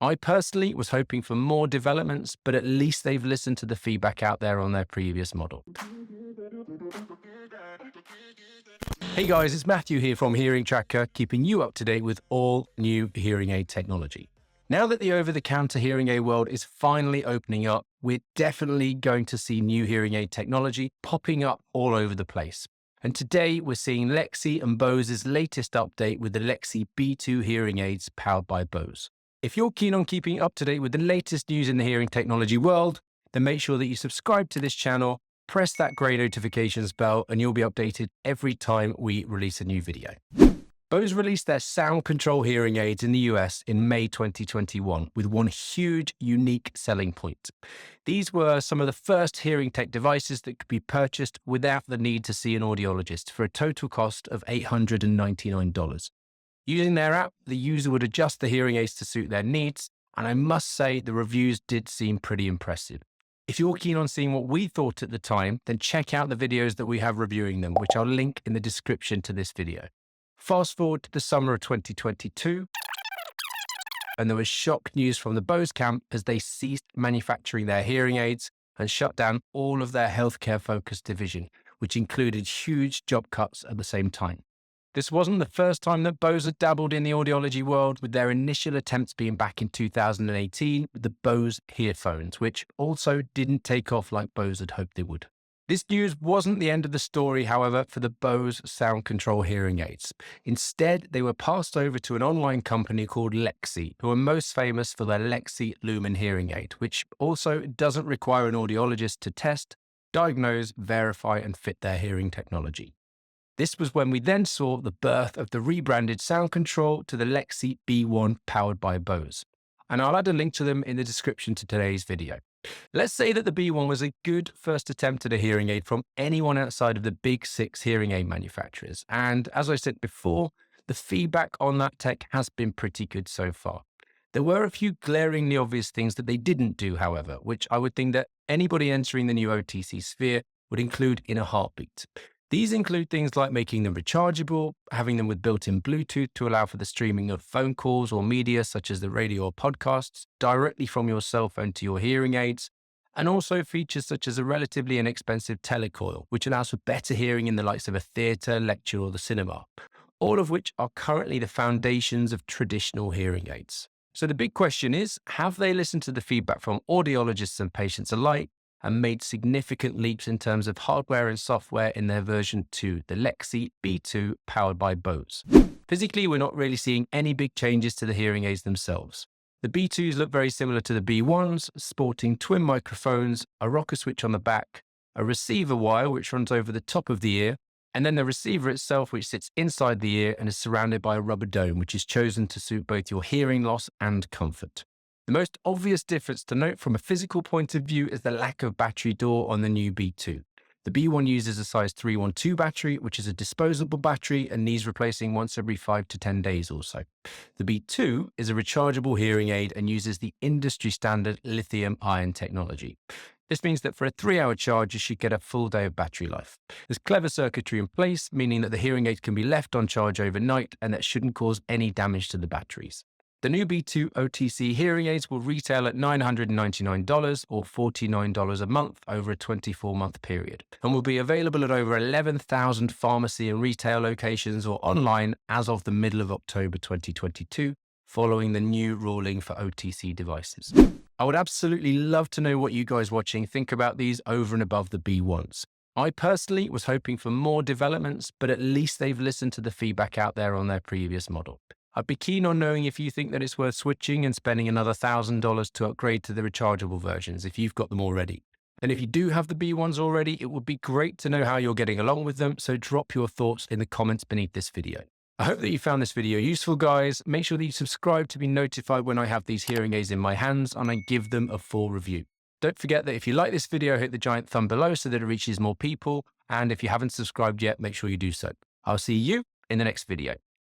I personally was hoping for more developments, but at least they've listened to the feedback out there on their previous model. Hey guys, it's Matthew here from Hearing Tracker, keeping you up to date with all new hearing aid technology. Now that the over-the-counter hearing aid world is finally opening up, we're definitely going to see new hearing aid technology popping up all over the place. And today we're seeing Lexie and Bose's latest update with the Lexie B2 hearing aids powered by Bose. If you're keen on keeping up to date with the latest news in the hearing technology world, then make sure that you subscribe to this channel, press that grey notifications bell, and you'll be updated every time we release a new video. Bose released their sound control hearing aids in the US in May 2021 with one huge, unique selling point. These were some of the first hearing tech devices that could be purchased without the need to see an audiologist for a total cost of $899. Using their app, the user would adjust the hearing aids to suit their needs, and I must say the reviews did seem pretty impressive. If you're keen on seeing what we thought at the time, then check out the videos that we have reviewing them, which I'll link in the description to this video. Fast forward to the summer of 2022, and there was shock news from the Bose camp as they ceased manufacturing their hearing aids and shut down all of their healthcare-focused division, which included huge job cuts at the same time. This wasn't the first time that Bose had dabbled in the audiology world, with their initial attempts being back in 2018 with the Bose earphones, which also didn't take off like Bose had hoped they would. This news wasn't the end of the story, however, for the Bose sound control hearing aids. Instead, they were passed over to an online company called Lexie, who are most famous for their Lexie Lumen hearing aid, which also doesn't require an audiologist to test, diagnose, verify, and fit their hearing technology. This was when we then saw the birth of the rebranded sound control to the Lexie B1 powered by Bose. And I'll add a link to them in the description to today's video. Let's say that the B1 was a good first attempt at a hearing aid from anyone outside of the big 6 hearing aid manufacturers. And as I said before, the feedback on that tech has been pretty good so far. There were a few glaringly obvious things that they didn't do, however, which I would think that anybody entering the new OTC sphere would include in a heartbeat. These include things like making them rechargeable, having them with built-in Bluetooth to allow for the streaming of phone calls or media such as the radio or podcasts directly from your cell phone to your hearing aids, and also features such as a relatively inexpensive telecoil, which allows for better hearing in the likes of a theatre, lecture, or the cinema, all of which are currently the foundations of traditional hearing aids. So the big question is, have they listened to the feedback from audiologists and patients alike and made significant leaps in terms of hardware and software in their version 2, the Lexie B2 powered by Bose? Physically, we're not really seeing any big changes to the hearing aids themselves. The B2s look very similar to the B1s, sporting twin microphones, a rocker switch on the back, a receiver wire which runs over the top of the ear, and then the receiver itself which sits inside the ear and is surrounded by a rubber dome, which is chosen to suit both your hearing loss and comfort. The most obvious difference to note from a physical point of view is the lack of battery door on the new B2. The B1 uses a size 312 battery, which is a disposable battery and needs replacing once every 5 to 10 days or so. The B2 is a rechargeable hearing aid and uses the industry standard lithium-ion technology. This means that for a 3-hour charge, you should get a full day of battery life. There's clever circuitry in place, meaning that the hearing aid can be left on charge overnight and that shouldn't cause any damage to the batteries. The new B2 OTC hearing aids will retail at $999 or $49 a month over a 24-month period, and will be available at over 11,000 pharmacy and retail locations or online as of the middle of October 2022, following the new ruling for OTC devices. I would absolutely love to know what you guys watching think about these over and above the B1s. I personally was hoping for more developments, but at least they've listened to the feedback out there on their previous model. I'd be keen on knowing if you think that it's worth switching and spending another $1,000 to upgrade to the rechargeable versions if you've got them already. And if you do have the B1s already, it would be great to know how you're getting along with them, so drop your thoughts in the comments beneath this video. I hope that you found this video useful, guys. Make sure that you subscribe to be notified when I have these hearing aids in my hands and I give them a full review. Don't forget that if you like this video, hit the giant thumb below so that it reaches more people. And if you haven't subscribed yet, make sure you do so. I'll see you in the next video.